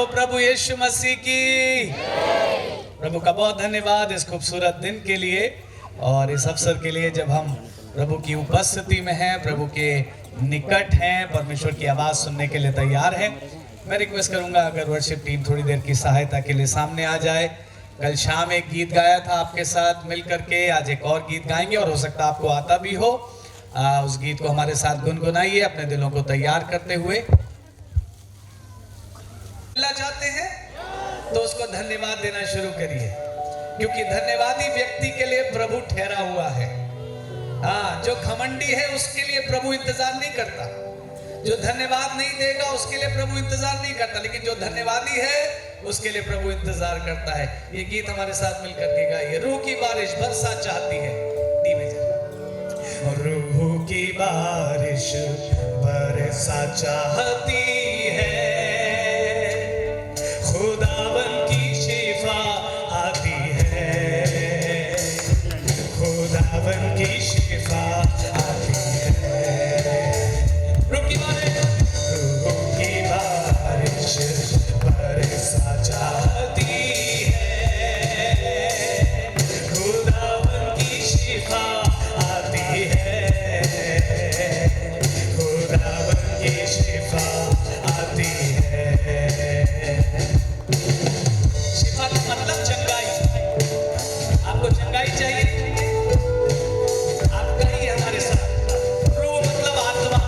प्रभु यीशु मसीह की। प्रभु का बहुत धन्यवाद इस खूबसूरत दिन के लिए और इस अवसर के लिए जब हम प्रभु की उपस्थिति में हैं, प्रभु के निकट हैं, परमेश्वर की आवाज़ सुनने के लिए तैयार हैं। मैं रिक्वेस्ट करूंगा अगर वर्शिप टीम थोड़ी देर की सहायता के लिए सामने आ जाए। कल शाम एक गीत गाया था आपके साथ मिल करके, आज एक और गीत गाएंगे और हो सकता है आपको आता भी हो। उस गीत को हमारे साथ गुनगुनाइए अपने दिलों को तैयार करते हुए। मिलना चाहते हैं तो उसको धन्यवाद देना शुरू करिए, क्योंकि धन्यवादी व्यक्ति के लिए प्रभु ठहरा हुआ है। हाँ, जो घमंडी है उसके लिए प्रभु इंतजार नहीं करता, जो धन्यवाद नहीं देगा उसके लिए प्रभु इंतजार नहीं करता, लेकिन जो धन्यवादी है उसके लिए प्रभु इंतजार करता है। ये गीत हमारे साथ मिलकर के गाइए। रूह की बारिश बरसा चाहती है, रूह की बारिश बरसा चाहती है, खुदावन की शिफा आती है, खुदावन की शिफा आती है। रूह की बारिश बरसा चाहती है, खुदावन की शिफा आती है, खुदावन की शिफा आती है। शिफा का मतलब चंगाई। आपको चंगाई चाहिए, आपका ही हमारे साथ। रूह मतलब आत्मा,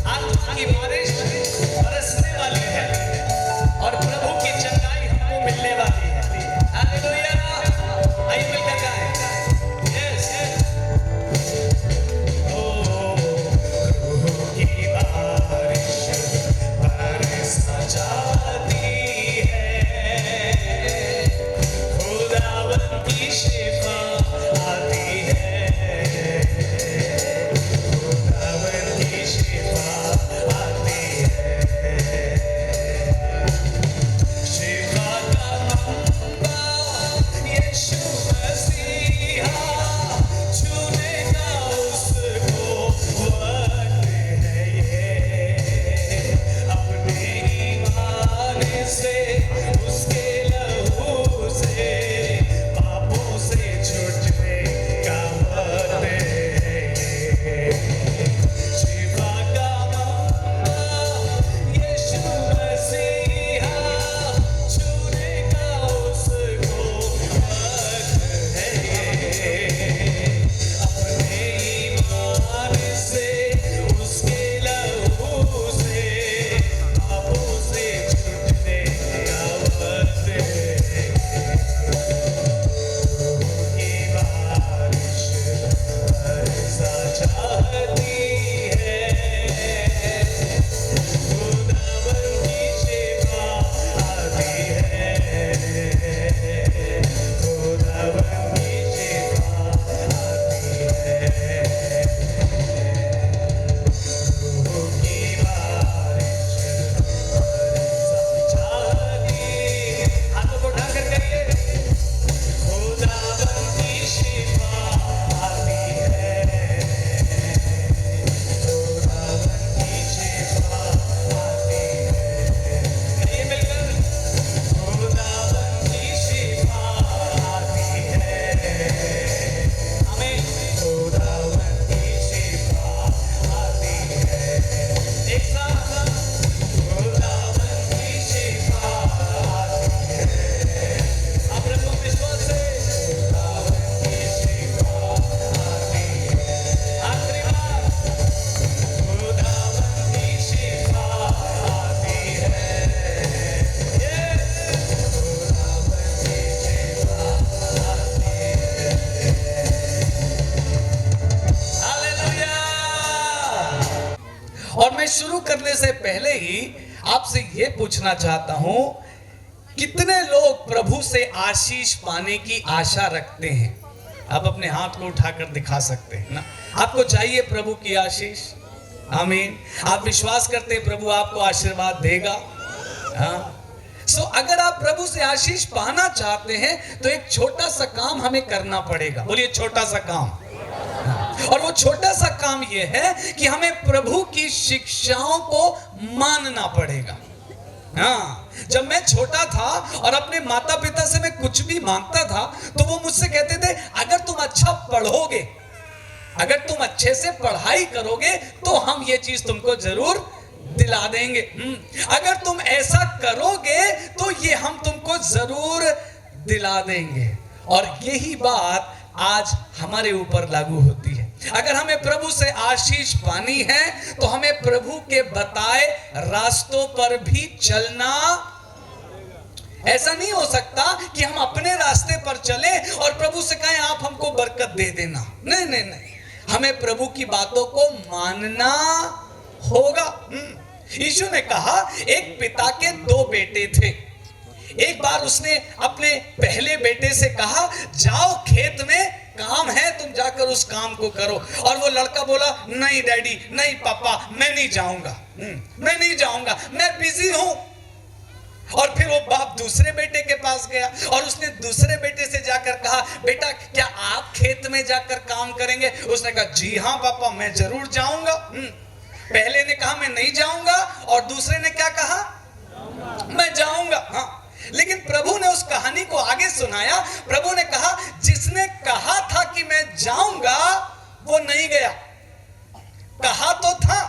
आत्मा की बारिश बरसने वाली है और प्रभु की चंगाई हमको मिलने वाली है। हालेलुया, आइए मिलकर गाएं। यस, रूह की बारिश बरसा चाहती है, खुदावन की शिफा आती है, खुदावन की शिफा आती है। शिफा का मंबा यीशु मसीहा, छूने का उसको वक्त है ये, अपने ईमान से उसके लहू से पापों से छूटने का वक्त है ये। शिफा का मंबा यीशु मसीहा, छूने का उसको वक्त है ये, अपने ईमान से उसके लहू से पापों से छूटने का वक्त है। रूह की बारिश बरसा चाहती है, खुदावन की शिफा आती है, खुदावन की शिफा आती है। रूह की बारिश बरसा चाहती है। हाथों को उठाकर कहिए, खुदावन की शिफा आती है, खुदावन की शिफा आती है। कहिए मिलकर, खुदावन की शिफा आती है। आमीन। खुदावन की शिफा आती है। एक साथ, खुदावन की शिफा आती है। आप प्रभु विश्वास से, खुदावन की शिफा आती है। आखिरी बार, खुदावन की शिफा आती है। खुदावन की शिफा आती है। हालेलुया। और मैं शुरू करने से पहले ही आपसे ये पूछना चाहता हूं, कितने लोग प्रभु से आशीष पाने की आशा रखते हैं? आप अपने हाथ को उठाकर दिखा सकते हैं ना। आपको चाहिए प्रभु की आशीष? आमीन। आप विश्वास करते हैं प्रभु आपको आशीर्वाद देगा? हाँ। सो अगर आप प्रभु से आशीष पाना चाहते हैं तो एक छोटा सा काम हमें करना पड़ेगा। बोलिए, छोटा सा काम। और वो छोटा सा काम ये है कि हमें प्रभु की शिक्षाओं को मानना पड़ेगा। हाँ, जब मैं छोटा था और अपने माता पिता से मैं कुछ भी मांगता था तो वो मुझसे कहते थे अगर तुम अच्छा पढ़ोगे, अगर तुम अच्छे से पढ़ाई करोगे तो हम ये चीज तुमको जरूर दिला देंगे। अगर तुम ऐसा करोगे तो ये हम तुमको जरूर दिला देंगे। और यही बात आज हमारे ऊपर लागू होती है। अगर हमें प्रभु से आशीष पानी है तो हमें प्रभु के बताए रास्तों पर भी चलना। ऐसा नहीं हो सकता कि हम अपने रास्ते पर चले और प्रभु से कहें आप हमको बरकत दे देना। नहीं नहीं नहीं, हमें प्रभु की बातों को मानना होगा। यीशु ने कहा एक पिता के 2 बेटे थे। एक बार उसने अपने पहले बेटे से कहा जाओ खेत में काम है, तुम जाकर उस काम को करो। और वो लड़का बोला नहीं डैडी, नहीं पापा, मैं नहीं जाऊंगा, मैं नहीं जाऊंगा, मैं बिजी हूं। और फिर वो बाप दूसरे बेटे के पास गया और उसने दूसरे बेटे से जाकर कहा बेटा क्या आप खेत में जाकर काम करेंगे? उसने कहा जी हाँ पापा, मैं जरूर जाऊंगा। पहले ने कहा मैं नहीं जाऊंगा और दूसरे ने क्या कहा? मैं जाऊंगा। हाँ, लेकिन प्रभु ने उस कहानी को आगे सुनाया। प्रभु ने कहा जिसने कहा था कि मैं जाऊंगा वो नहीं गया। कहा तो था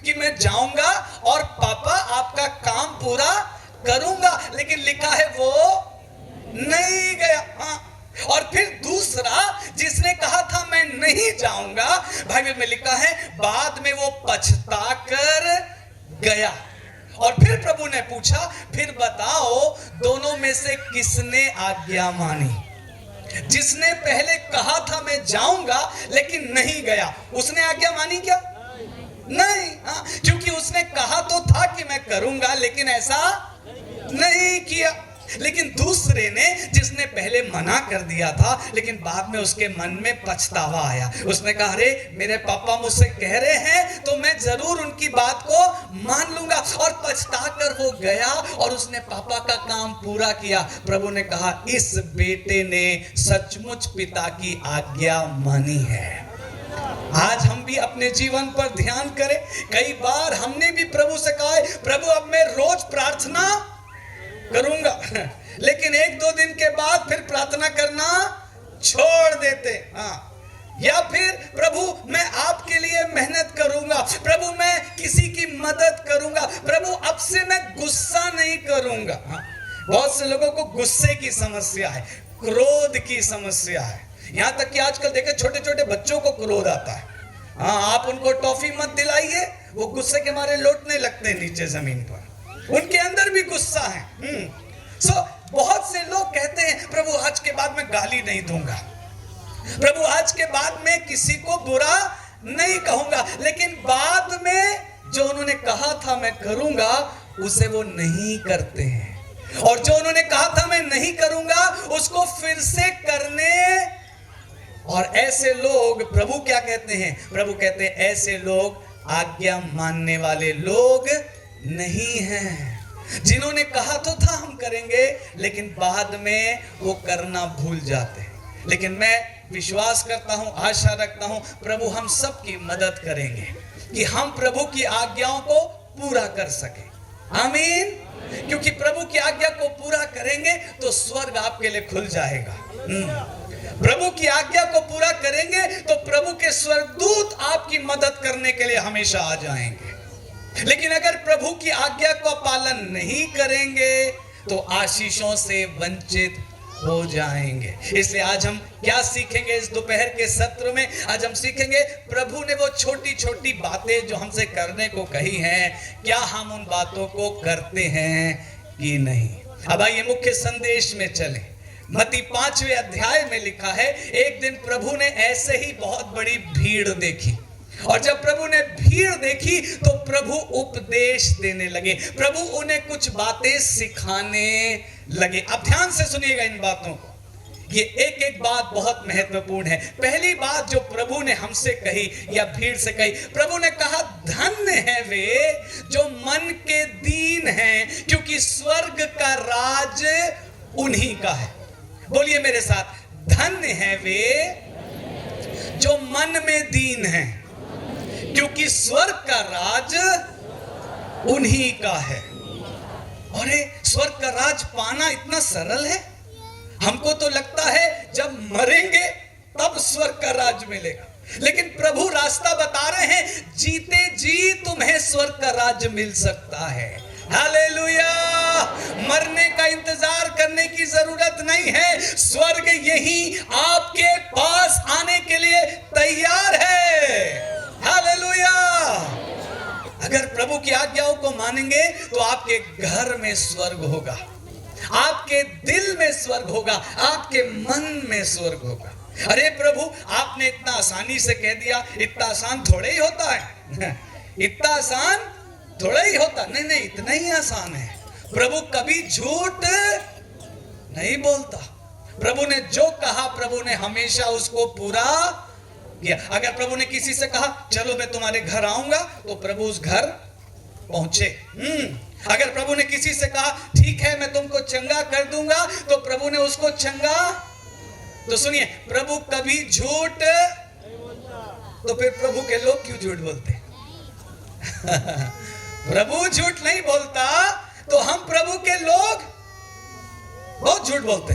कि मैं जाऊंगा और पापा आपका काम पूरा करूंगा, लेकिन लिखा है वो नहीं गया। हाँ, और फिर दूसरा जिसने कहा था मैं नहीं जाऊंगा, बाइबल में लिखा है बाद में वो पछता कर गया। और फिर प्रभु ने पूछा फिर बताओ दोनों में से किसने आज्ञा मानी? जिसने पहले कहा था मैं जाऊंगा लेकिन नहीं गया, उसने आज्ञा मानी क्या? नहीं। हाँ, क्योंकि उसने कहा तो था कि मैं करूंगा लेकिन ऐसा नहीं किया। लेकिन दूसरे ने जिसने पहले मना कर दिया था लेकिन बाद में उसके मन में पछतावा आया, उसने कहा अरे मेरे पापा मुझसे कह रहे हैं तो मैं जरूर उनकी बात को मान लूंगा। और पछता कर वो गया और उसने पापा का काम पूरा किया। प्रभु ने कहा इस बेटे ने सचमुच पिता की आज्ञा मानी है। आज हम भी अपने जीवन पर ध्यान करें। कई बार हमने भी प्रभु से कहा है प्रभु अब मैं रोज प्रार्थना करूंगा, लेकिन 1-2 दिन के बाद फिर प्रार्थना करना छोड़ देते। हाँ, या फिर प्रभु मैं आपके लिए मेहनत करूंगा, प्रभु मैं किसी की मदद करूंगा, प्रभु अब से मैं गुस्सा नहीं करूंगा। हाँ, बहुत से लोगों को गुस्से की समस्या है, क्रोध की समस्या है। यहां तक कि आजकल देखे छोटे छोटे बच्चों को क्रोध आता है। हाँ, आप उनको टॉफी मत दिलाइए, वो गुस्से के मारे लौटने लगते नीचे जमीन पर, उनके अंदर भी गुस्सा है। बहुत से लोग कहते हैं प्रभु आज के बाद मैं गाली नहीं दूंगा, प्रभु आज के बाद मैं किसी को बुरा नहीं कहूंगा, लेकिन बाद में जो उन्होंने कहा था मैं करूंगा उसे वो नहीं करते हैं। और जो उन्होंने कहा था मैं नहीं करूंगा उसको फिर से करने। और ऐसे लोग प्रभु क्या कहते हैं? प्रभु कहते हैं ऐसे लोग आज्ञा मानने वाले लोग नहीं हैं। जिन्होंने कहा तो था हम करेंगे लेकिन बाद में वो करना भूल जाते हैं। लेकिन मैं विश्वास करता हूं, आशा रखता हूं प्रभु हम सब की मदद करेंगे कि हम प्रभु की आज्ञाओं को पूरा कर सके। आमीन। क्योंकि प्रभु की आज्ञा को पूरा करेंगे तो स्वर्ग आपके लिए खुल जाएगा। प्रभु की आज्ञा को पूरा करेंगे तो प्रभु के स्वर्गदूत आपकी मदद करने के लिए हमेशा आ जाएंगे। लेकिन अगर प्रभु की आज्ञा का पालन नहीं करेंगे तो आशीषों से वंचित हो जाएंगे। इसलिए आज हम क्या सीखेंगे इस दोपहर के सत्र में? आज हम सीखेंगे प्रभु ने वो छोटी छोटी बातें जो हमसे करने को कही हैं, क्या हम उन बातों को करते हैं कि नहीं। अब आइए मुख्य संदेश में चलें। मत्ती 5वें अध्याय में लिखा है एक दिन प्रभु ने ऐसे ही बहुत बड़ी भीड़ देखी, और जब प्रभु ने भीड़ देखी तो प्रभु उपदेश देने लगे, प्रभु उन्हें कुछ बातें सिखाने लगे। अब ध्यान से सुनिएगा इन बातों को, ये एक एक बात बहुत महत्वपूर्ण है। पहली बात जो प्रभु ने हमसे कही या भीड़ से कही, प्रभु ने कहा धन्य है वे जो मन के दीन हैं क्योंकि स्वर्ग का राज उन्हीं का है। बोलिए मेरे साथ, धन्य है वे जो मन में दीन हैं क्योंकि स्वर्ग का राज उन्हीं का है। अरे स्वर्ग का राज पाना इतना सरल है? हमको तो लगता है जब मरेंगे तब स्वर्ग का राज मिलेगा, लेकिन प्रभु रास्ता बता रहे हैं, जीते जी तुम्हें स्वर्ग का राज मिल सकता है। हालेलुया! मरने का इंतजार करने की जरूरत नहीं है, स्वर्ग यही आपके पास आने के लिए तैयार है। हालेलुया! अगर प्रभु की आज्ञाओं को मानेंगे तो आपके घर में स्वर्ग होगा, आपके दिल में स्वर्ग होगा, आपके मन में स्वर्ग होगा। अरे प्रभु, आपने इतना आसानी से कह दिया, इतना आसान थोड़े ही होता है। इतना आसान थोड़ा ही होता, नहीं नहीं, इतना ही आसान है। प्रभु कभी झूठ नहीं बोलता। प्रभु ने जो कहा, प्रभु ने हमेशा उसको पूरा किया। अगर प्रभु ने किसी से कहा चलो मैं तुम्हारे घर आऊंगा, तो प्रभु उस घर पहुंचे। अगर प्रभु ने किसी से कहा ठीक है मैं तुमको चंगा कर दूंगा, तो प्रभु ने उसको चंगा। तो सुनिए, प्रभु कभी झूठ, तो फिर प्रभु के लोग क्यों झूठ बोलते? प्रभु झूठ नहीं बोलता तो हम प्रभु के लोग बहुत झूठ बोलते।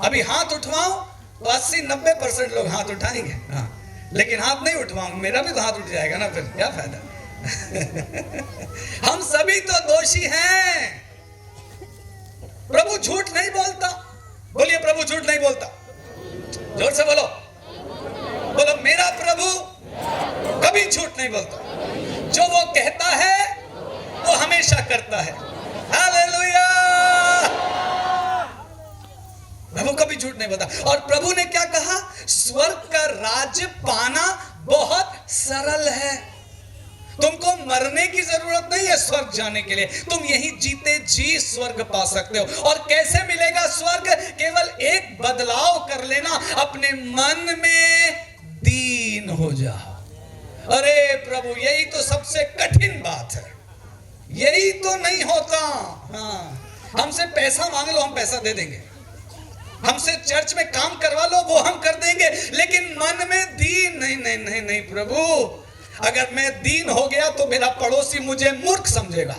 अभी हाथ उठवाओ तो 80-90% लोग हाथ उठाएंगे, हाँ, लेकिन हाथ नहीं उठवाऊंगा, मेरा भी तो हाथ उठ जाएगा ना, फिर क्या फायदा? हम सभी तो दोषी हैं। प्रभु झूठ नहीं बोलता। बोलिए, प्रभु झूठ नहीं बोलता। जोर से बोलो, बोलो, मेरा प्रभु कभी झूठ नहीं बोलता। जो वो कहता है वो हमेशा करता है। हालेलुया! प्रभु कभी झूठ नहीं बोलता। और प्रभु ने क्या कहा? स्वर्ग का राज्य पाना बहुत सरल है। तुमको मरने की जरूरत नहीं है स्वर्ग जाने के लिए, तुम यही जीते जी स्वर्ग पा सकते हो। और कैसे मिलेगा स्वर्ग? केवल एक बदलाव कर लेना, अपने मन में दीन हो जाओ। अरे प्रभु, यही तो सबसे कठिन बात है, यही तो नहीं होता। हाँ, हमसे पैसा मांग लो, हम पैसा दे देंगे। हमसे चर्च में काम करवा लो, वो हम कर देंगे, लेकिन मन में दीन नहीं। नहीं नहीं नहीं प्रभु, अगर मैं दीन हो गया तो मेरा पड़ोसी मुझे मूर्ख समझेगा,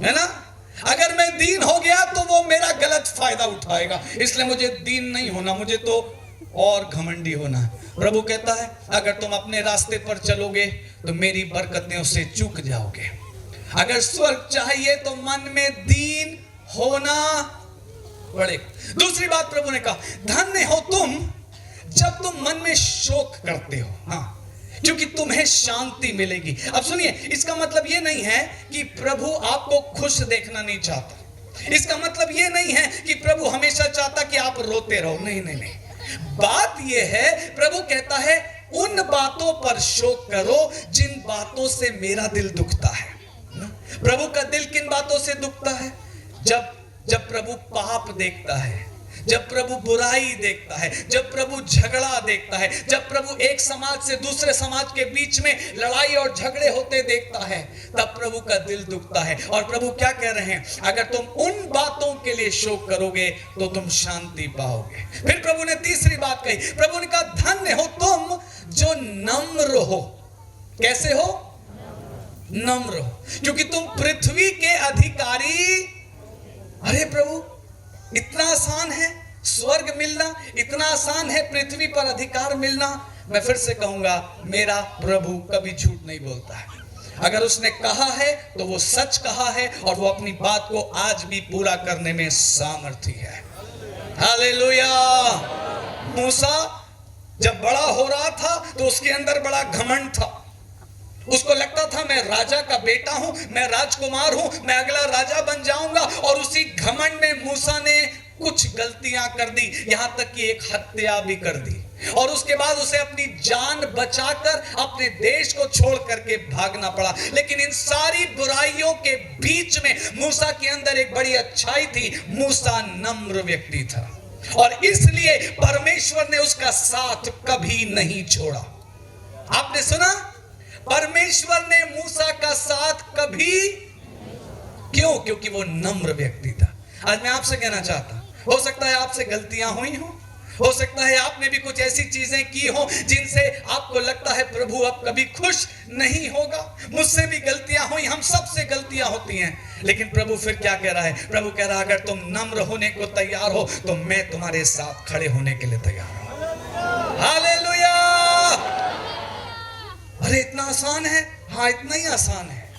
है ना? अगर मैं दीन हो गया तो वो मेरा गलत फायदा उठाएगा, इसलिए मुझे दीन नहीं होना, मुझे तो और घमंडी होना है। प्रभु कहता है अगर तुम अपने रास्ते पर चलोगे तो मेरी बरकतें से चूक जाओगे। अगर स्वर्ग चाहिए तो मन में दीन होना पड़ेगा। दूसरी बात प्रभु ने कहा, धन्य हो तुम जब तुम मन में शोक करते हो, हाँ, क्योंकि तुम्हें शांति मिलेगी। अब सुनिए, इसका मतलब यह नहीं है कि प्रभु आपको खुश देखना नहीं चाहता। इसका मतलब यह नहीं है कि प्रभु हमेशा चाहता कि आप रोते रहो। नहीं नहीं नहीं, बात यह है, प्रभु कहता है उन बातों पर शोक करो जिन बातों से मेरा दिल दुखता है। प्रभु का दिल किन बातों से दुखता है? जब प्रभु पाप देखता है, जब प्रभु बुराई देखता है, जब प्रभु झगड़ा देखता है, जब प्रभु एक समाज से दूसरे समाज के बीच में लड़ाई और झगड़े होते देखता है, तब प्रभु का दिल दुखता है। और प्रभु क्या कह रहे हैं? अगर तुम उन बातों के लिए शोक करोगे तो तुम शांति पाओगे। फिर प्रभु ने तीसरी बात कही, प्रभु ने कहा धन्य हो तुम जो नम्र हो। कैसे हो? नम्र हो, क्योंकि तुम पृथ्वी के अधिकारी। अरे प्रभु, इतना आसान है स्वर्ग मिलना, इतना आसान है पृथ्वी पर अधिकार मिलना। मैं फिर से कहूंगा, मेरा प्रभु कभी झूठ नहीं बोलता है। अगर उसने कहा है तो वो सच कहा है, और वो अपनी बात को आज भी पूरा करने में सामर्थ्य है। हालेलुया! मूसा जब बड़ा हो रहा था तो उसके अंदर बड़ा घमंड था। उसको लगता था मैं राजा का बेटा हूं, मैं राजकुमार हूं, मैं अगला राजा बन जाऊंगा। और उसी घमंड में मूसा ने कुछ गलतियां कर दी, यहां तक कि एक हत्या भी कर दी। और उसके बाद उसे अपनी जान बचाकर अपने देश को छोड़ करके भागना पड़ा। लेकिन इन सारी बुराइयों के बीच में मूसा के अंदर एक बड़ी अच्छाई थी। मूसा नम्र व्यक्ति था, और इसलिए परमेश्वर ने उसका साथ कभी नहीं छोड़ा। आपने सुना? परमेश्वर ने मूसा का साथ कभी, क्यों? क्योंकि वो नम्र व्यक्ति था। आज मैं आपसे कहना चाहता हूं, हो सकता है आपसे गलतियां हुई हो सकता है आपने भी कुछ ऐसी चीजें की हो जिनसे आपको लगता है प्रभु अब कभी खुश नहीं होगा। मुझसे भी गलतियां हुई, हम सबसे गलतियां होती हैं, लेकिन प्रभु फिर क्या कह रहा है? प्रभु कह रहा है, अगर तुम नम्र होने को तैयार हो तो मैं तुम्हारे साथ खड़े होने के लिए तैयार हूं। हालेलुया! अरे इतना आसान है? हाँ, इतना ही आसान है।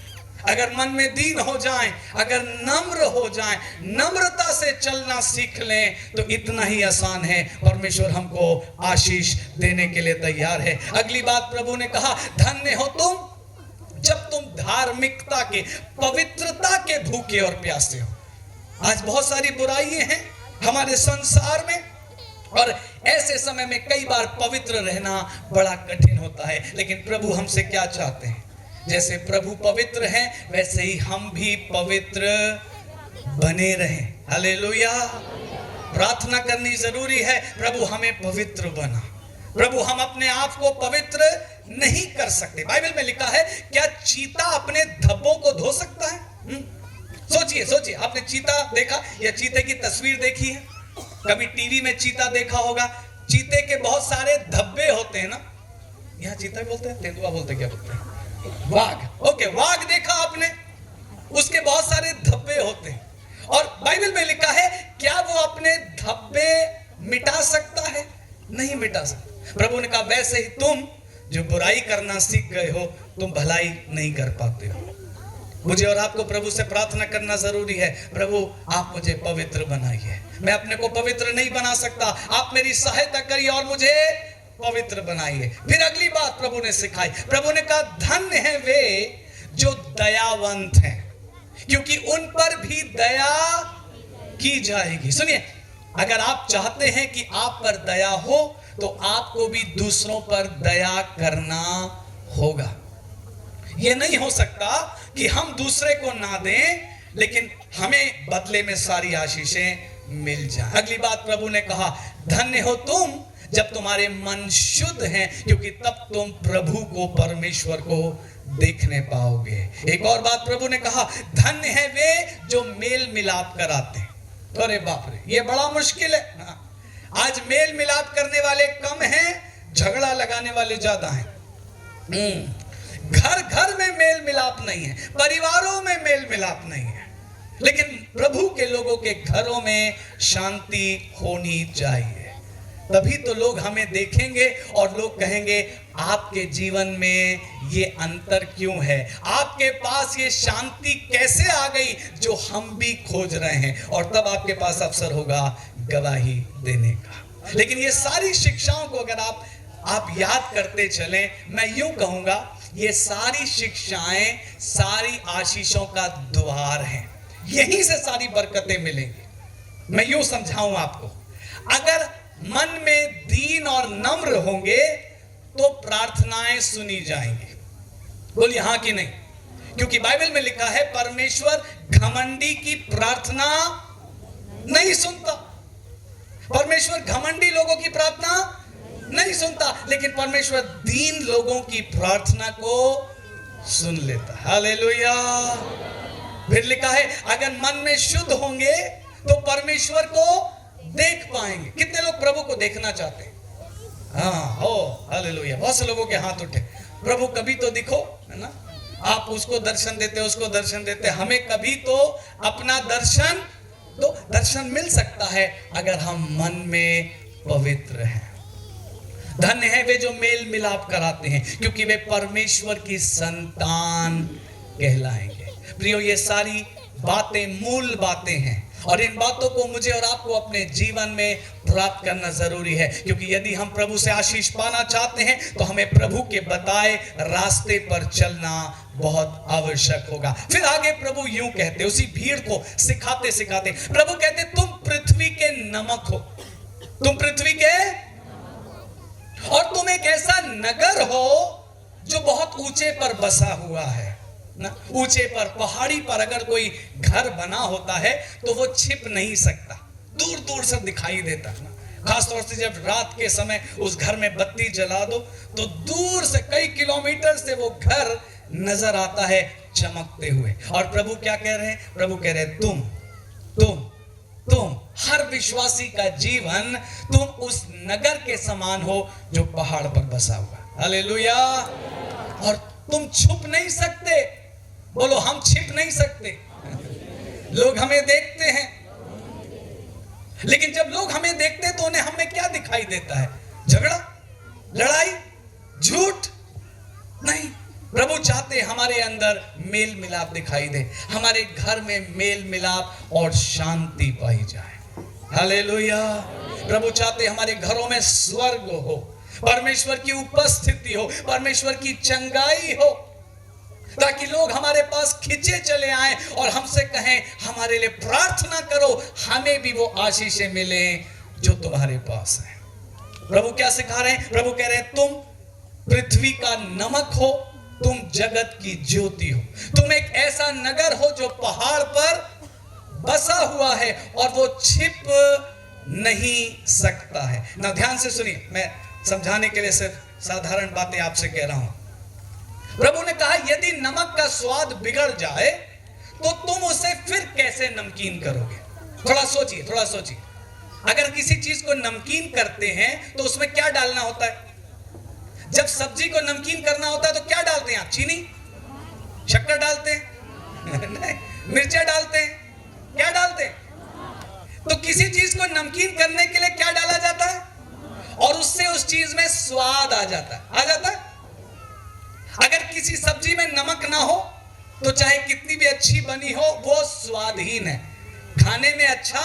अगर मन में दीन हो जाएं, अगर नम्र हो जाएं, नम्रता से चलना सीख लें, तो इतना ही आसान है। परमेश्वर हमको आशीष देने के लिए तैयार है। अगली बात प्रभु ने कहा, धन्य हो तुम जब तुम धार्मिकता के, पवित्रता के भूखे और प्यासे हो। आज बहुत सारी बुराइयां हैं हमारे संसार में, और ऐसे समय में कई बार पवित्र रहना बड़ा कठिन होता है। लेकिन प्रभु हमसे क्या चाहते हैं? जैसे प्रभु पवित्र हैं, वैसे ही हम भी पवित्र बने रहें। हालेलुया! प्रार्थना करनी जरूरी है, प्रभु हमें पवित्र बना। प्रभु, हम अपने आप को पवित्र नहीं कर सकते। बाइबल में लिखा है, क्या चीता अपने धब्बों को धो सकता है? सोचिए सोचिए, आपने चीता देखा या चीते की तस्वीर देखी है? कभी टीवी में चीता देखा होगा। चीते के बहुत सारे धब्बे होते हैं ना। यहाँ चीता बोलते हैं, तेंदुआ बोलते, क्या बोलते हैं? वाघ। ओके, वाघ देखा आपने? उसके बहुत सारे धब्बे होते हैं। और बाइबल में लिखा है, क्या वो अपने धब्बे मिटा सकता है? नहीं मिटा सकता। प्रभु ने कहा, वैसे ही तुम जो बुराई करना सीख गए हो, तुम भलाई नहीं कर पाते हो। मुझे और आपको प्रभु से प्रार्थना करना जरूरी है, प्रभु आप मुझे पवित्र बनाइए। मैं अपने को पवित्र नहीं बना सकता, आप मेरी सहायता करिए और मुझे पवित्र बनाइए। फिर अगली बात प्रभु ने सिखाई। प्रभु ने कहा, धन्य है वे जो दयावंत हैं, क्योंकि उन पर भी दया की जाएगी। सुनिए, अगर आप चाहते हैं कि आप पर दया हो, तो आपको भी दूसरों पर दया करना होगा। यह नहीं हो सकता कि हम दूसरे को ना दें, लेकिन हमें बदले में सारी आशीषें मिल जाए। अगली बात प्रभु ने कहा, धन्य हो तुम जब तुम्हारे मन शुद्ध हैं, क्योंकि तब तुम प्रभु को, परमेश्वर को देखने पाओगे। एक और बात प्रभु ने कहा, धन्य है वे जो मेल मिलाप कराते हैं। अरे बाप रे, ये बड़ा मुश्किल है। आज मेल मिलाप करने वाले कम हैं, झगड़ा लगाने वाले ज्यादा हैं। घर घर में मेल मिलाप नहीं है, परिवारों में मेल मिलाप नहीं है, लेकिन प्रभु के लोगों के घरों में शांति होनी चाहिए। तभी तो लोग हमें देखेंगे और लोग कहेंगे, आपके जीवन में ये अंतर क्यों है? आपके पास ये शांति कैसे आ गई जो हम भी खोज रहे हैं? और तब आपके पास अवसर होगा गवाही देने का। लेकिन ये सारी शिक्षाओं को अगर आप याद करते चलें, मैं यूं कहूंगा, ये सारी शिक्षाएं सारी आशीषों का द्वार है। यहीं से सारी बरकतें मिलेंगी। मैं यूं समझाऊं आपको, अगर मन में दीन और नम्र होंगे तो प्रार्थनाएं सुनी जाएंगी। बोलिए हाँ कि नहीं? क्योंकि बाइबल में लिखा है, परमेश्वर घमंडी की प्रार्थना नहीं सुनता। परमेश्वर घमंडी लोगों की प्रार्थना नहीं सुनता, लेकिन परमेश्वर दीन लोगों की प्रार्थना को सुन लेता। हालेलुया! फिर लिखा है, अगर मन में शुद्ध होंगे तो परमेश्वर को देख पाएंगे। कितने लोग प्रभु को देखना चाहते हैं? हाँ, हो हालेलुया। बहुत से लोगों के हाथ उठे, प्रभु कभी तो दिखो, है ना? आप उसको दर्शन देते, उसको दर्शन देते, हमें कभी तो अपना दर्शन, तो दर्शन मिल सकता है अगर हम मन में पवित्र हैं। धन्य है वे जो मेल मिलाप कराते हैं, क्योंकि वे परमेश्वर की संतान कहलाएंगे। प्रियो, ये सारी बातें मूल बातें हैं, और इन बातों को मुझे और आपको अपने जीवन में प्राप्त करना जरूरी है, क्योंकि यदि हम प्रभु से आशीष पाना चाहते हैं तो हमें प्रभु के बताए रास्ते पर चलना बहुत आवश्यक होगा। फिर आगे प्रभु यूं कहते, उसी भीड़ को सिखाते सिखाते प्रभु कहते, तुम पृथ्वी के नमक हो, तुम पृथ्वी के, और तुम एक ऐसा नगर हो जो बहुत ऊंचे पर बसा हुआ है ना। ऊंचे पर, पहाड़ी पर अगर कोई घर बना होता है तो वो छिप नहीं सकता, दूर दूर से दिखाई देता है ना। खासतौर से जब रात के समय उस घर में बत्ती जला दो तो दूर से कई किलोमीटर से वो घर नजर आता है चमकते हुए। और प्रभु क्या कह रहे हैं? प्रभु कह रहे हैं, तुम हर विश्वासी का जीवन, तुम उस नगर के समान हो जो पहाड़ पर बसा हुआ। हालेलुया! और तुम छुप नहीं सकते। बोलो, हम छिप नहीं सकते। लोग हमें देखते हैं, लेकिन जब लोग हमें देखते हैं तो उन्हें हमें क्या दिखाई देता है? झगड़ा, लड़ाई, झूठ? नहीं, प्रभु चाहते हमारे अंदर मेल मिलाप दिखाई दे, हमारे घर में मेल मिलाप और शांति पाई जाए। हालेलुया। प्रभु चाहते हमारे घरों में स्वर्ग हो, परमेश्वर की उपस्थिति हो, परमेश्वर की चंगाई हो, ताकि लोग हमारे पास खिंचे चले आए और हमसे कहें हमारे लिए प्रार्थना करो, हमें भी वो आशीषें मिले जो तुम्हारे पास है। प्रभु क्या सिखा रहे हैं? प्रभु कह रहे हैं तुम पृथ्वी का नमक हो, तुम जगत की ज्योति हो, तुम एक ऐसा नगर हो जो पहाड़ पर बसा हुआ है और वो छिप नहीं सकता है। ना ध्यान से सुनिए, मैं समझाने के लिए सिर्फ साधारण बातें आपसे कह रहा हूं। प्रभु ने कहा यदि नमक का स्वाद बिगड़ जाए तो तुम उसे फिर कैसे नमकीन करोगे? थोड़ा सोचिए, थोड़ा सोचिए। अगर किसी चीज को नमकीन करते हैं तो उसमें क्या डालना होता है? जब सब्जी को नमकीन करना होता है तो क्या डालते हैं आप? चीनी, शक्कर डालते हैं? नहीं, मिर्चा डालते हैं? क्या डालते हैं? तो किसी चीज को नमकीन करने के लिए क्या डाला जाता है? और उससे उस चीज में स्वाद आ जाता है, आ जाता है। अगर किसी सब्जी में नमक ना हो तो चाहे कितनी भी अच्छी बनी हो वो स्वादहीन है, खाने में अच्छा।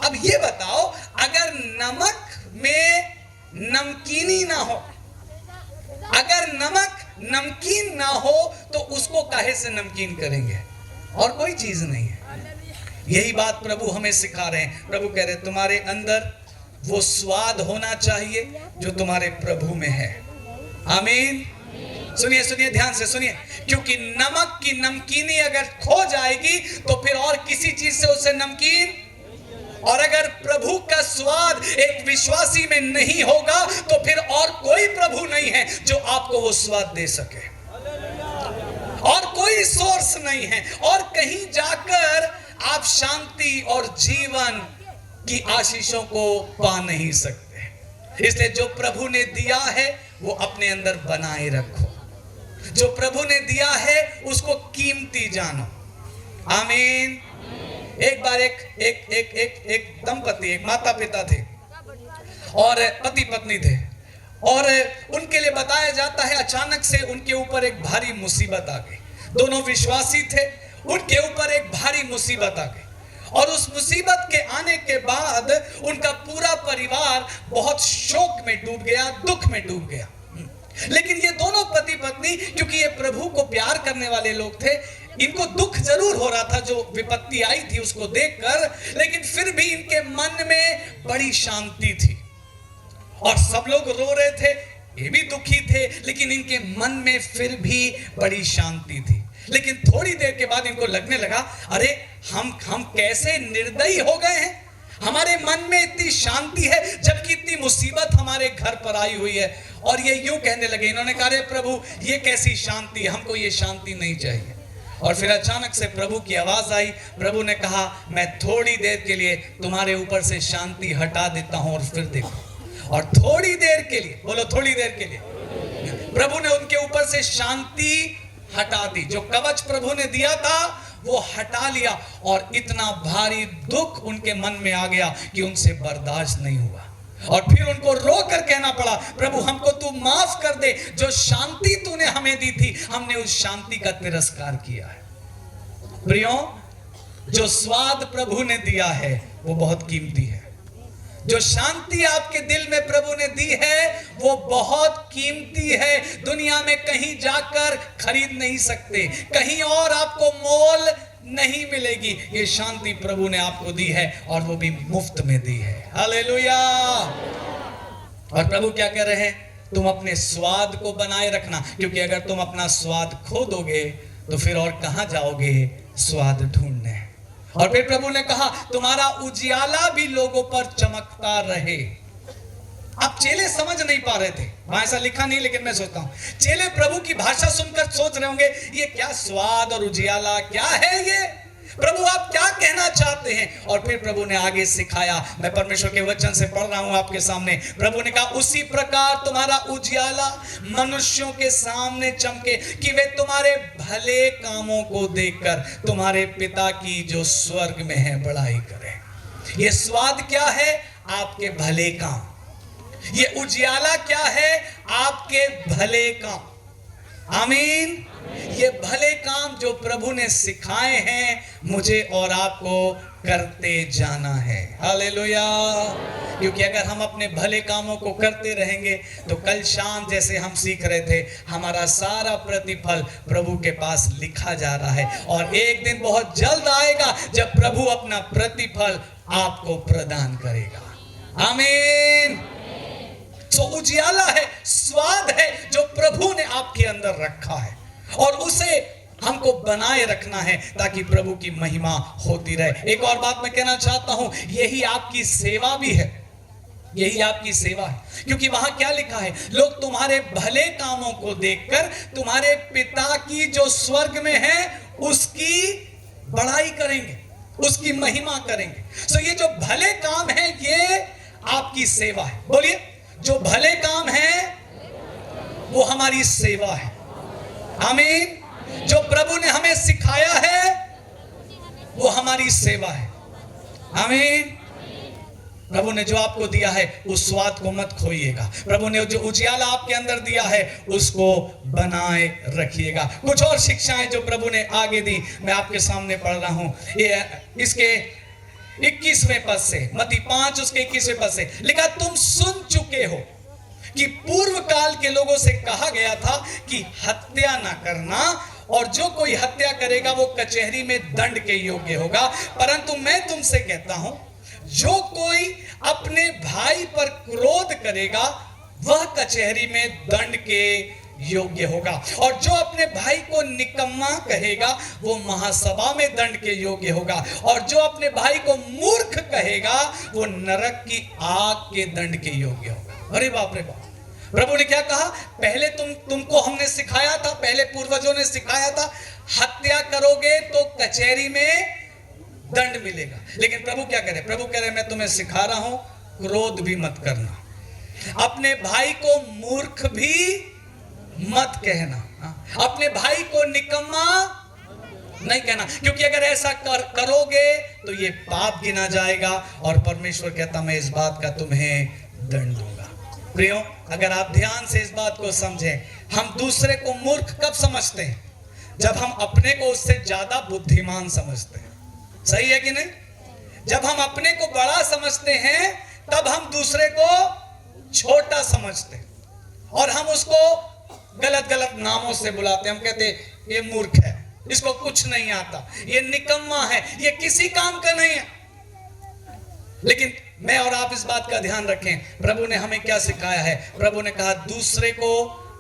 अब ये बताओ, अगर नमक में नमकीनी ना हो, अगर नमक नमकीन ना हो तो उसको काहे से नमकीन करेंगे? और कोई चीज नहीं है। यही बात प्रभु हमें सिखा रहे हैं। प्रभु कह रहे हैं तुम्हारे अंदर वो स्वाद होना चाहिए जो तुम्हारे प्रभु में है। आमीन। सुनिए सुनिए, ध्यान से सुनिए, क्योंकि नमक की नमकीनी अगर खो जाएगी तो फिर और किसी चीज से उसे नमकीन, और अगर प्रभु का स्वाद एक विश्वासी में नहीं होगा तो फिर और कोई प्रभु नहीं है जो आपको वो स्वाद दे सके, और कोई सोर्स नहीं है, और कहीं जाकर आप शांति और जीवन की आशीषों को पा नहीं सकते। इसलिए जो प्रभु ने दिया है वो अपने अंदर बनाए रखो, जो प्रभु ने दिया है उसको कीमती जानो। आमीन। एक बार एक दंपति, एक माता पिता थे और पति पत्नी थे, और उनके लिए बताया जाता है अचानक से उनके ऊपर एक भारी मुसीबत आ गई। दोनों विश्वासी थे, उनके ऊपर एक भारी मुसीबत आ गई, और उस मुसीबत के आने के बाद उनका पूरा परिवार बहुत शोक में डूब गया, दुख में डूब गया। लेकिन ये दोनों पति पत्नी, क्योंकि ये प्रभु को प्यार करने वाले लोग थे, इनको दुख जरूर हो रहा था जो विपत्ति आई थी उसको देखकर, लेकिन फिर भी इनके मन में बड़ी शांति थी, और सब लोग रो रहे थे, ये भी दुखी थे, लेकिन इनके मन में फिर भी बड़ी शांति थी। लेकिन थोड़ी देर के बाद इनको लगने लगा, अरे हम कैसे निर्दयी हो गए हैं, हमारे मन में इतनी शांति है जबकि इतनी मुसीबत हमारे घर पर आई हुई है। और ये यूं कहने लगे, इन्होंने कहा अरे प्रभु ये कैसी शांति, हमको ये शांति नहीं चाहिए। और फिर अचानक से प्रभु की आवाज आई, प्रभु ने कहा मैं थोड़ी देर के लिए तुम्हारे ऊपर से शांति हटा देता हूं, और फिर देखो। और थोड़ी देर के लिए, बोलो थोड़ी देर के लिए, प्रभु ने उनके ऊपर से शांति हटा दी। जो कवच प्रभु ने दिया था वो हटा लिया, और इतना भारी दुख उनके मन में आ गया कि उनसे बर्दाश्त नहीं हुआ, और फिर उनको रो कर कहना पड़ा, प्रभु हमको तू माफ कर दे, जो शांति तूने हमें दी थी हमने उस शांति का तिरस्कार किया है। प्रियों, जो स्वाद प्रभु ने दिया है वो बहुत कीमती है। जो शांति आपके दिल में प्रभु ने दी है वो बहुत कीमती है, दुनिया में कहीं जाकर खरीद नहीं सकते, कहीं और आपको मोल नहीं मिलेगी। ये शांति प्रभु ने आपको दी है, और वो भी मुफ्त में दी है। हालेलुया। और प्रभु क्या कह रहे हैं, तुम अपने स्वाद को बनाए रखना, क्योंकि अगर तुम अपना स्वाद खो दोगे तो फिर और कहां जाओगे स्वाद ढूंढने। और फिर प्रभु ने कहा तुम्हारा उजियाला भी लोगों पर चमकता रहे। अब चेले समझ नहीं पा रहे थे, वहां ऐसा लिखा नहीं, लेकिन मैं सोचता हूं चेले प्रभु की भाषा सुनकर सोच रहे होंगे ये क्या स्वाद और उजियाला क्या है, ये प्रभु आप क्या कहना चाहते चाहते हैं। और फिर प्रभु ने आगे सिखाया, मैं परमेश्वर के वचन से पढ़ रहा हूं आपके सामने। प्रभु ने कहा, उसी प्रकार तुम्हारा उजियाला मनुष्यों के सामने चमके कि वे तुम्हारे भले कामों को देखकर तुम्हारे पिता की जो स्वर्ग में है बड़ाई करें। ये स्वाद क्या है? आपके भले काम। ये उजियाला क्या है? आपके भले काम। आमीन। ये भले काम जो प्रभु ने सिखाए हैं, मुझे और आपको करते जाना है। हालेलुया। क्योंकि अगर हम अपने भले कामों को करते रहेंगे तो कल शाम जैसे हम सीख रहे थे, हमारा सारा प्रतिफल प्रभु के पास लिखा जा रहा है। और एक दिन बहुत जल्द आएगा जब प्रभु अपना प्रतिफल आपको प्रदान करेगा। आमीन। तो उजियाला है, स्वाद है जो प्रभु ने आपके अंदर रखा है, और उसे हमको बनाए रखना है ताकि प्रभु की महिमा होती रहे। एक और बात मैं कहना चाहता हूं, यही आपकी सेवा भी है। यही आपकी सेवा है, क्योंकि वहां क्या लिखा है? लोग तुम्हारे भले कामों को देखकर तुम्हारे पिता की जो स्वर्ग में है उसकी बड़ाई करेंगे, उसकी महिमा करेंगे। सो ये जो भले काम है ये आपकी सेवा है। बोलिए, जो भले काम है वो हमारी सेवा है। आमीन। जो प्रभु ने हमें सिखाया है वो हमारी सेवा है। आमीन। प्रभु ने जो आपको दिया है उस स्वाद को मत खोइएगा। प्रभु ने जो उजियाला आपके अंदर दिया है उसको बनाए रखिएगा। कुछ और शिक्षाएं जो प्रभु ने आगे दी मैं आपके सामने पढ़ रहा हूं। ये इसके 21वें पद से, मत्ती 5 उसके 21वें पद से लिखा, तुम सुन चुके हो कि पूर्व काल के लोगों से कहा गया था कि हत्या ना करना, और जो कोई हत्या करेगा वो कचहरी में दंड के योग्य होगा। परंतु मैं तुमसे कहता हूं, जो कोई अपने भाई पर क्रोध करेगा वह कचहरी में दंड के योग्य होगा, और जो अपने भाई को निकम्मा कहेगा वो महासभा में दंड के योग्य होगा, और जो अपने भाई को मूर्ख कहेगा वो नरक की आग के दंड के योग्य होगा। अरे बाप रे बाप। प्रभु ने क्या कहा? पहले तुमको हमने सिखाया था, पहले पूर्वजों ने सिखाया था, हत्या करोगे तो कचहरी में दंड मिलेगा। लेकिन प्रभु क्या कह रहे? प्रभु कह रहे मैं तुम्हें सिखा रहा हूं, क्रोध भी मत करना, अपने भाई को मूर्ख भी मत कहना, अपने भाई को निकम्मा नहीं कहना, क्योंकि अगर ऐसा करोगे तो ये पाप गिना जाएगा, और परमेश्वर कहता मैं इस बात का तुम्हें दंड दूंगा। प्रियो, अगर आप ध्यान से इस बात को समझें, हम दूसरे को मूर्ख कब समझते हैं? जब हम अपने को उससे ज्यादा बुद्धिमान समझते हैं। सही है कि नहीं? जब हम अपने को बड़ा समझते हैं तब हम दूसरे को छोटा समझते हैं, और हम उसको गलत गलत नामों से बुलाते हैं। हम कहते हैं ये मूर्ख है, इसको कुछ नहीं आता, ये निकम्मा है, ये किसी काम का नहीं है। लेकिन मैं और आप इस बात का ध्यान रखें, प्रभु ने हमें क्या सिखाया है? प्रभु ने कहा दूसरे को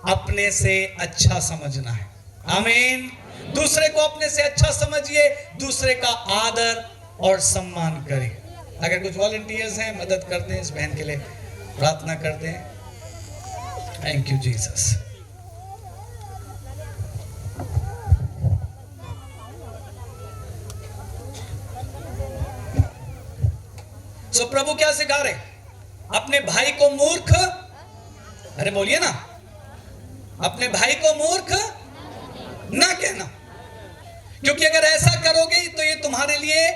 अपने से अच्छा समझना है। आमीन। दूसरे को अपने से अच्छा समझिए, दूसरे का आदर और सम्मान करिए। अगर कुछ वॉलंटियर्स हैं मदद करते हैं, इस बहन के लिए प्रार्थना करते हैं। Thank you Jesus. सो प्रभु क्या सिखा रहे? अपने भाई को मूर्ख, अरे बोलिए ना, अपने भाई को मूर्ख ना कहना, क्योंकि अगर ऐसा करोगे तो ये तुम्हारे लिए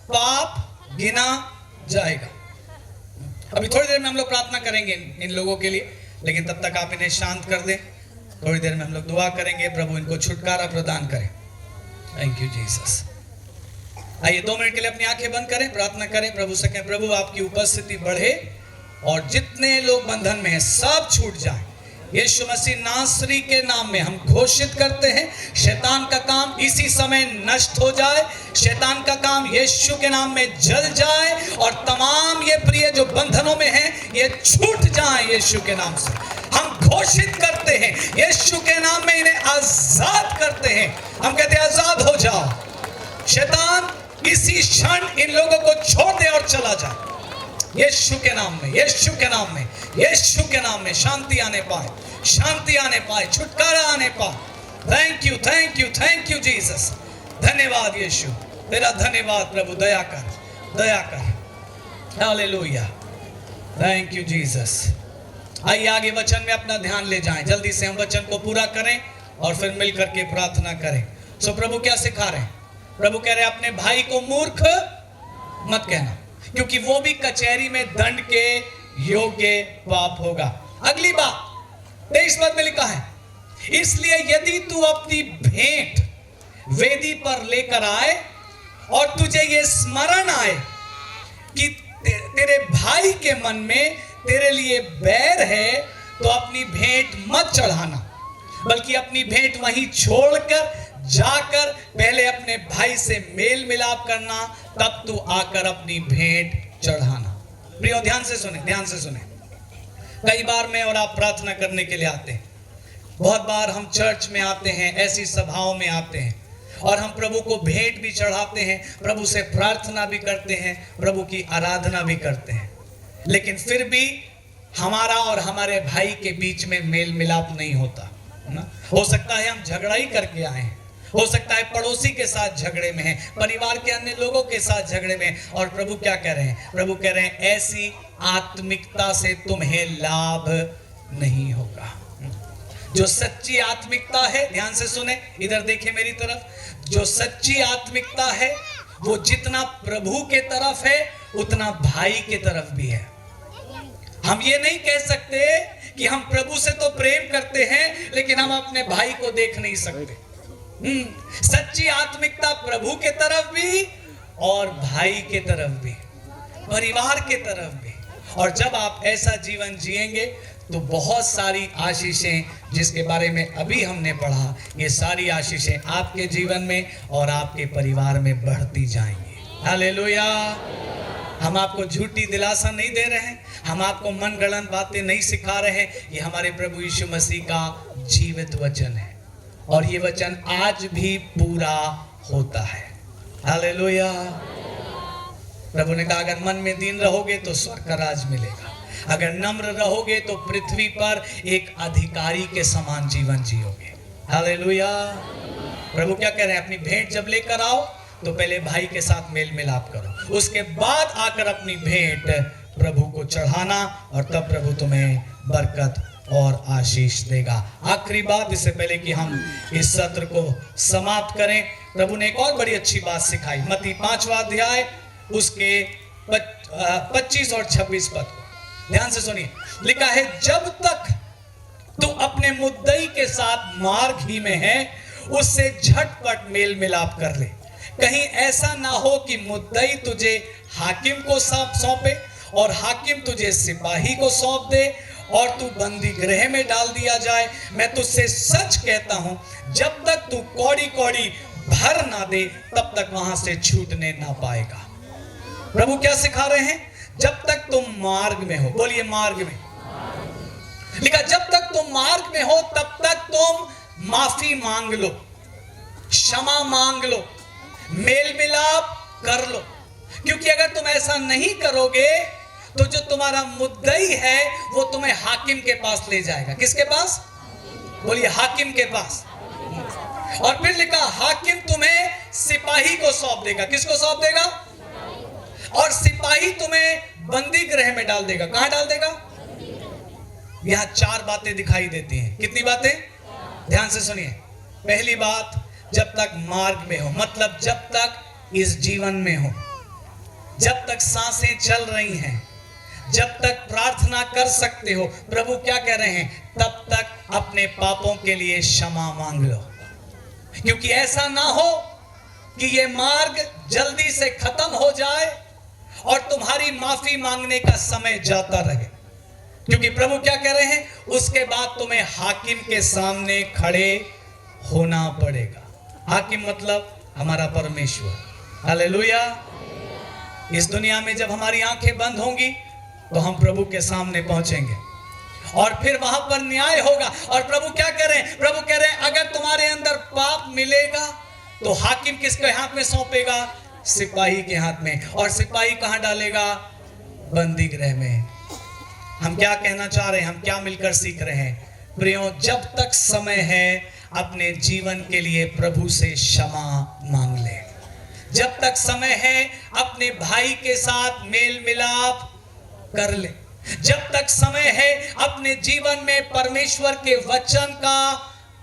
पाप गिना जाएगा। अभी थोड़ी देर में हम लोग प्रार्थना करेंगे इन लोगों के लिए, लेकिन तब तक आप इन्हें शांत कर दें। थोड़ी देर में हम लोग दुआ करेंगे, प्रभु इनको छुटकारा प्रदान करें। Thank you Jesus. आइए 2 मिनट के लिए अपनी आंखें बंद करें, प्रार्थना करें, प्रभु से कहें प्रभु आपकी उपस्थिति बढ़े और जितने लोग बंधन में हैं सब छूट जाएं। यीशु मसीह नासरी के नाम में हम घोषित करते हैं, शैतान का काम इसी समय नष्ट हो जाए, शैतान का काम यीशु के नाम में जल जाए, और तमाम ये प्रिय जो बंधनों में हैं ये छूट जाएं यीशु के नाम से। हम घोषित करते हैं यीशु के नाम में इन्हें आजाद करते हैं। हम कहते हैं आजाद हो जाओ, शैतान इसी क्षण इन लोगों को छोड़ दे और चला जाए यीशु के नाम में, यीशु के नाम में, यीशु के नाम में। शांति आने पाए, शांति आने पाए, छुटकारा आने पाए। Thank you, thank you, thank you Jesus. धन्यवाद यीशु, तेरा धन्यवाद प्रभु, दया कर, दया कर। Hallelujah, thank you Jesus. आइए आगे वचन में अपना ध्यान ले जाएं, जल्दी से हम वचन को पूरा करें और फिर मिलकर के प्रार्थना करें। सो प्रभु क्या सिखा रहे हैं? प्रभु कह रहे हैं अपने भाई को मूर्ख मत कहना, क्योंकि वो भी कचहरी में दंड के योग्य पाप होगा। अगली बात 23 पद में लिखा है, इसलिए यदि तू अपनी भेंट वेदी पर लेकर आए और तुझे ये स्मरण आए कि तेरे भाई के मन में तेरे लिए बैर है, तो अपनी भेंट मत चढ़ाना, बल्कि अपनी भेंट वहीं छोड़कर जाकर पहले अपने भाई से मेल मिलाप करना, तब तू आकर अपनी भेंट चढ़ाना। प्रियो ध्यान से सुने, ध्यान से सुने। कई बार मैं और आप प्रार्थना करने के लिए आते हैं, बहुत बार हम चर्च में आते हैं, ऐसी सभाओं में आते हैं और हम प्रभु को भेंट भी चढ़ाते हैं, प्रभु से प्रार्थना भी करते हैं, प्रभु की आराधना भी करते हैं, लेकिन फिर भी हमारा और हमारे भाई के बीच में मेल मिलाप नहीं होता ना। हो सकता है हम झगड़ा ही करके आए हैं, हो सकता है पड़ोसी के साथ झगड़े में हैं, परिवार के अन्य लोगों के साथ झगड़े में, और प्रभु क्या कह रहे हैं? प्रभु कह रहे हैं ऐसी आत्मिकता से तुम्हें लाभ नहीं होगा। जो सच्ची आत्मिकता है, ध्यान से सुने, इधर देखें मेरी तरफ, जो सच्ची आत्मिकता है वो जितना प्रभु के तरफ है उतना भाई के तरफ भी है। हम ये नहीं कह सकते कि हम प्रभु से तो प्रेम करते हैं लेकिन हम अपने भाई को देख नहीं सकते। सच्ची आत्मिकता प्रभु के तरफ भी और भाई के तरफ भी, परिवार के तरफ भी। और जब आप ऐसा जीवन जिएंगे तो बहुत सारी आशीषें, जिसके बारे में अभी हमने पढ़ा, ये सारी आशीषें आपके जीवन में और आपके परिवार में बढ़ती जाएंगी। हालेलुया। हम आपको झूठी दिलासा नहीं दे रहे हैं, हम आपको मनगढ़ंत बातें नहीं सिखा रहे हैं, ये हमारे प्रभु यीशु मसीह का जीवित वचन है और ये वचन आज भी पूरा होता है। हालेलुया। प्रभु ने कहा अगर मन में दीन रहोगे तो स्वर्ग का राज मिलेगा, अगर नम्र रहोगे तो पृथ्वी पर एक अधिकारी के समान जीवन जियोगे। हालेलुया। प्रभु क्या कह रहे हैं? अपनी भेंट जब लेकर आओ तो पहले भाई के साथ मेल मिलाप करो, उसके बाद आकर अपनी भेंट प्रभु को चढ़ाना और तब प्रभु तुम्हें बरकत और आशीष देगा। आखिरी बात, इससे पहले कि हम इस सत्र को समाप्त करें, प्रभु ने एक और बड़ी अच्छी बात सिखाई। मत्ती 5वां अध्याय उसके 25 और 26 पद को ध्यान से सुनिए। लिखा है, जब तक तू अपने मुद्दई के साथ मार्ग ही में है उससे झटपट मेल मिलाप कर ले, कहीं ऐसा ना हो कि मुद्दई तुझे हाकिम को सौंपे और हाकिम तुझे सिपाही को सौंप दे और तू बंदी गृह में डाल दिया जाए। मैं तुझसे सच कहता हूं, जब तक तू कौड़ी कौड़ी भर ना दे तब तक वहां से छूटने ना पाएगा। प्रभु क्या सिखा रहे हैं? जब तक तुम मार्ग में हो, बोलिए मार्ग में। लिखा जब तक तुम मार्ग में हो तब तक तुम माफी मांग लो, क्षमा मांग लो, मेल मिलाप कर लो, क्योंकि अगर तुम ऐसा नहीं करोगे तो जो तुम्हारा मुद्दई है वो तुम्हें हाकिम के पास ले जाएगा। किसके पास? बोलिए हाकिम के पास। और फिर लिखा हाकिम तुम्हें सिपाही को सौंप देगा। किसको सौंप देगा? और सिपाही तुम्हें बंदी गृह में डाल देगा। कहां डाल देगा? यहां 4 बातें दिखाई देती हैं। कितनी बातें? ध्यान से सुनिए। पहली बात, जब तक मार्ग में हो, मतलब जब तक इस जीवन में हो, जब तक सांसें चल रही हैं, जब तक प्रार्थना कर सकते हो, प्रभु क्या कह रहे हैं? तब तक अपने पापों के लिए क्षमा मांग लो, क्योंकि ऐसा ना हो कि ये मार्ग जल्दी से खत्म हो जाए और तुम्हारी माफी मांगने का समय जाता रहे। क्योंकि प्रभु क्या कह रहे हैं? उसके बाद तुम्हें हाकिम के सामने खड़े होना पड़ेगा। हाकिम मतलब हमारा परमेश्वर। हालेलुया। इस दुनिया में जब हमारी आंखें बंद होंगी तो हम प्रभु के सामने पहुंचेंगे और फिर वहां पर न्याय होगा। और प्रभु क्या कह रहे हैं? प्रभु कह रहे हैं अगर तुम्हारे अंदर पाप मिलेगा तो हाकिम किसके हाथ में सौंपेगा? सिपाही के हाथ में। और सिपाही कहां डालेगा? बंदी गृह में। हम क्या कहना चाह रहे हैं? हम क्या मिलकर सीख रहे हैं? प्रियो, जब तक समय है अपने जीवन के लिए प्रभु से क्षमा मांग ले। जब तक समय है अपने भाई के साथ मेल मिलाप कर ले। जब तक समय है अपने जीवन में परमेश्वर के वचन का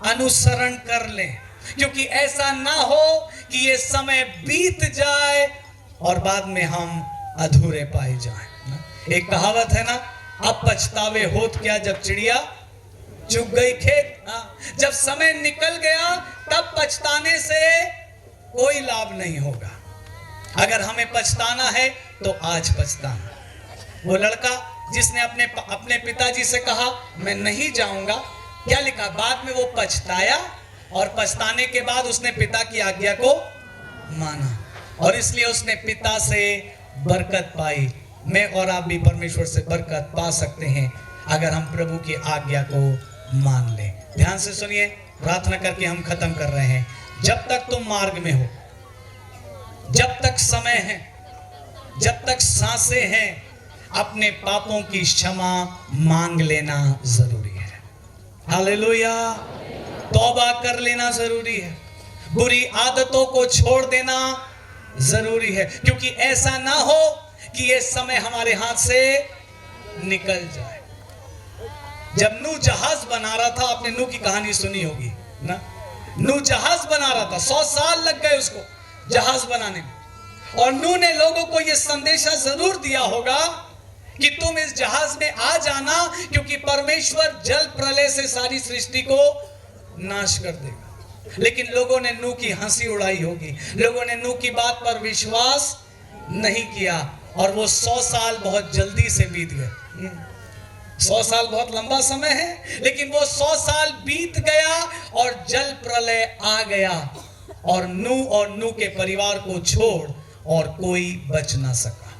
अनुसरण कर ले, क्योंकि ऐसा ना हो कि ये समय बीत जाए और बाद में हम अधूरे पाए जाएं। एक कहावत है ना, अब पछतावे होत क्या जब चिड़िया चुग गई खेत। जब समय निकल गया तब पछताने से कोई लाभ नहीं होगा। अगर हमें पछताना है तो आज पछताना। वो लड़का जिसने अपने पिताजी से कहा मैं नहीं जाऊंगा, क्या लिखा, बाद में वो पछताया और पछताने के बाद उसने पिता की आज्ञा को माना और इसलिए उसने पिता से बरकत पाई। मैं और आप भी परमेश्वर से बरकत पा सकते हैं अगर हम प्रभु की आज्ञा को मान लें। ध्यान से सुनिए, प्रार्थना करके हम खत्म कर रहे हैं। जब तक तुम मार्ग में हो, जब तक समय है, जब तक सांसें हैं, अपने पापों की क्षमा मांग लेना जरूरी है। हालेलुया। तौबा कर लेना जरूरी है। बुरी आदतों को छोड़ देना जरूरी है, क्योंकि ऐसा ना हो कि ये समय हमारे हाथ से निकल जाए। जब नूह जहाज बना रहा था, आपने नूह की कहानी सुनी होगी ना, नूह जहाज बना रहा था, 100 साल लग गए उसको जहाज बनाने में, और नूह ने लोगों को यह संदेशा जरूर दिया होगा कि तुम इस जहाज में आ जाना, क्योंकि परमेश्वर जल प्रलय से सारी सृष्टि को नाश कर देगा। लेकिन लोगों ने नूह की हंसी उड़ाई होगी, लोगों ने नूह की बात पर विश्वास नहीं किया और वो 100 साल बहुत जल्दी से बीत गए। 100 साल बहुत लंबा समय है, लेकिन वो 100 साल बीत गया और जल प्रलय आ गया और नूह के परिवार को छोड़ और कोई बच ना सका।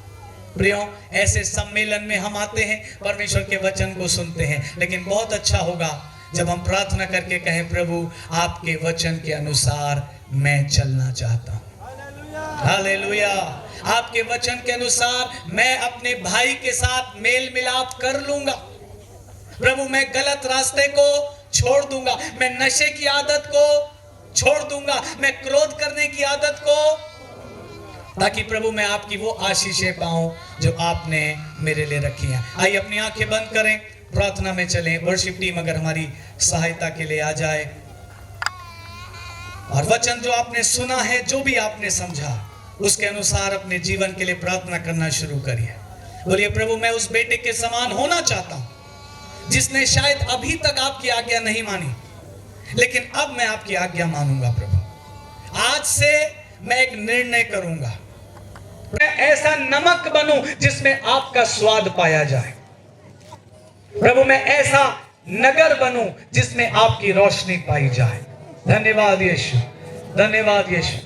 प्रियो, ऐसे सम्मेलन में हम आते हैं, परमेश्वर के वचन को सुनते हैं, लेकिन बहुत अच्छा होगा जब हम प्रार्थना करके कहें प्रभु आपके वचन के अनुसार मैं चलना चाहता हूं। हालेलुया। आपके वचन के अनुसार मैं अपने भाई के साथ मेल मिलाप कर लूंगा। प्रभु मैं गलत रास्ते को छोड़ दूंगा, मैं नशे की आदत को छोड़ दूंगा, मैं क्रोध करने की आदत को, ताकि प्रभु मैं आपकी वो आशीषें पाऊं जो आपने मेरे लिए रखी हैं। आइए अपनी आंखें बंद करें, प्रार्थना में चलें। वर्शिप टीम अगर हमारी सहायता के लिए आ जाए और वचन जो आपने सुना है, जो भी आपने समझा, उसके अनुसार अपने जीवन के लिए प्रार्थना करना शुरू करिए। बोलिए प्रभु मैं उस बेटे के समान होना चाहता हूं जिसने शायद अभी तक आपकी आज्ञा नहीं मानी, लेकिन अब मैं आपकी आज्ञा मानूंगा। प्रभु आज से मैं एक निर्णय करूंगा, मैं ऐसा नमक बनूं जिसमें आपका स्वाद पाया जाए। प्रभु मैं ऐसा नगर बनूं जिसमें आपकी रोशनी पाई जाए। धन्यवाद यीशु, धन्यवाद यीशु,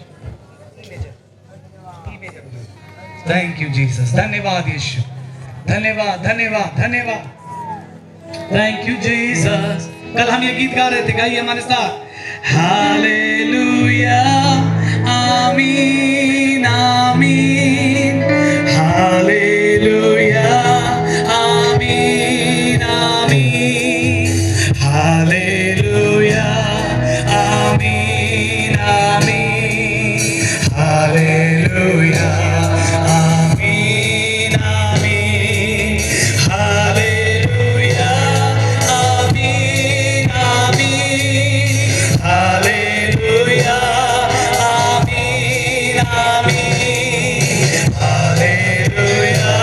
थैंक यू जीसस, धन्यवाद यीशु, धन्यवाद धन्यवाद धन्यवाद, थैंक यू जीसस। कल हम ये गीत गा रहे थे, गाइए हमारे साथ। हालेलुया आमीन आमीन, हालेलुया आमीन आमीन, हालेलुया आमीन आमीन, हालेलुया आमीन आमीन, हालेलुया आमीन आमीन, हालेलुया आमीन आमीन, हालेलुया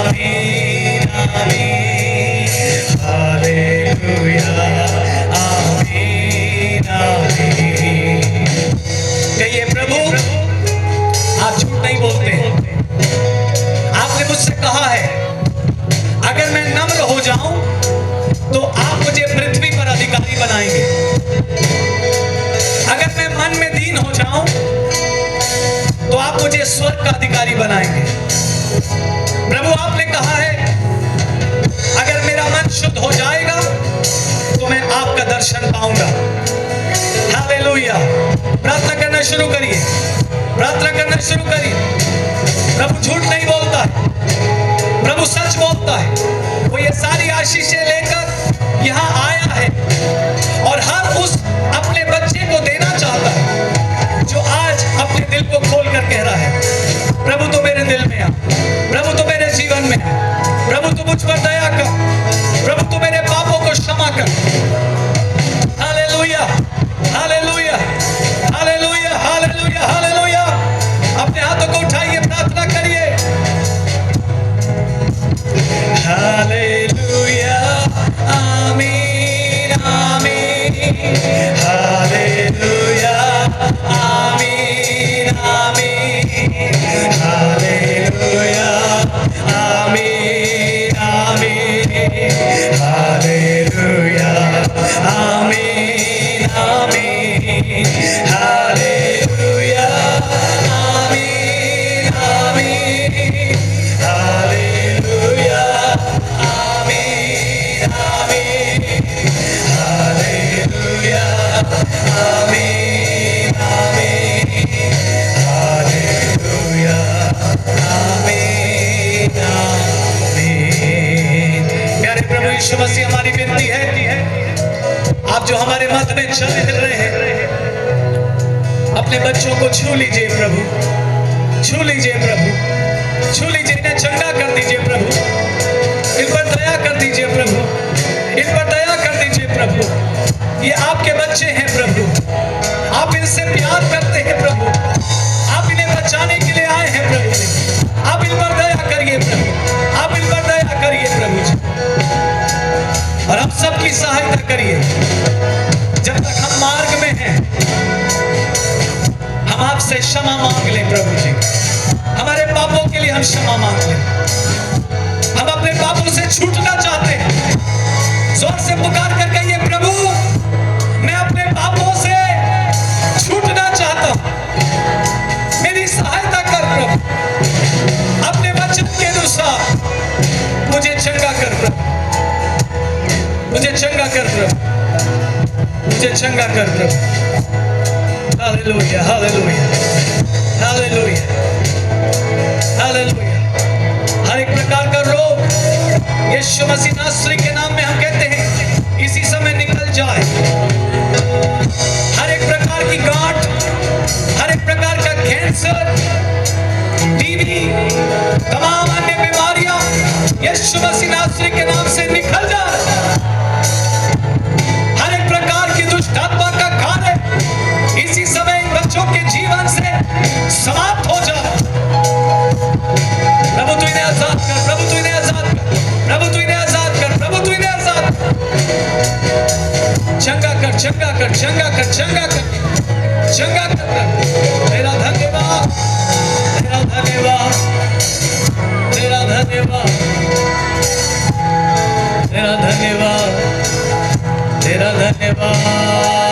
आमीन आमीन, हालेलुया आमीन आमीन। कहिए प्रभु आप झूठ नहीं बोलते हैं। आपने मुझसे कहा है अगर मैं नम्र हो जाऊं तो आप मुझे पृथ्वी पर अधिकारी बनाएंगे, अगर मैं मन में दीन हो जाऊं तो आप मुझे स्वर्ग का अधिकारी बनाएंगे। प्रभु आपने कहा है अगर मेरा मन शुद्ध हो जाएगा तो मैं आपका दर्शन पाऊंगा। हालेलुया। प्रार्थना करना शुरू करिए, प्रार्थना करना शुरू करिए। प्रभु झूठ नहीं बोलता है, प्रभु सच बोलता है। वो ये सारी आशीषें लेकर यहाँ आया है और हर उस अपने बच्चे को देना चाहता है जो आज अपने दिल को यीशु मसीह हमारी विनती है, आप जो हमारे मध्य में चल रहे हैं, अपने बच्चों को छू लीजिए प्रभु, छू लीजिए प्रभु, छू लीजिए, इन्हें चंगा कर दीजिए प्रभु, इन पर दया कर दीजिए प्रभु, इन पर दया कर दीजिए प्रभु। ये आपके बच्चे हैं प्रभु, आप इनसे प्यार करते हैं प्रभु, आप इन्हें बचाने के लिए आए हैं प्रभु, आप इन पर दया करिए प्रभु, आप इन पर दया करिए प्रभु जी, और हम सबकी सहायता करिए। जब तक हम मार्ग में हैं, हम आपसे क्षमा मांग लें प्रभु जी, हमारे पापों के लिए हम क्षमा मांग लें, हम अपने पापों से छूटना चाहते हैं। जोर से पुकार कर कहिए, प्रभु मैं अपने पापों से छूटना चाहता हूं, मेरी सहायता कर प्रभु, अपने वचन के अनुसार मुझे चंगा कर प्रभु, मुझे चंगा कर प्रभु, मुझे चंगा कर प्रभु। Hallelujah, hallelujah, hallelujah, hallelujah. हर एक प्रकार का रोग यीशु मसीह नासरी के नाम में हम कहते हैं इसी समय निकल जाए। हर एक प्रकार की गांठ, हर एक प्रकार का कैंसर, टीबी, तमाम अन्य बीमारियां यीशु मसीह नासरी के नाम से निकल जाए। हर एक प्रकार की दुष्ट आत्मा का कार्य इसी समय इन बच्चों के जीवन से समाप्त हो जाए। प्रभु तू इन्हें आजाद कर, प्रभु तू इन्हें आजाद कर, प्रभु तू इन्हें आजाद कर, प्रभु तू इन्हें आजाद कर। चंगा कर, चंगा कर, चंगा कर, चंगा कर, चंगा कर। तेरा धन्यवाद, तेरा धन्यवाद, तेरा धन्यवाद, तेरा धन्यवाद, तेरा धन्यवाद।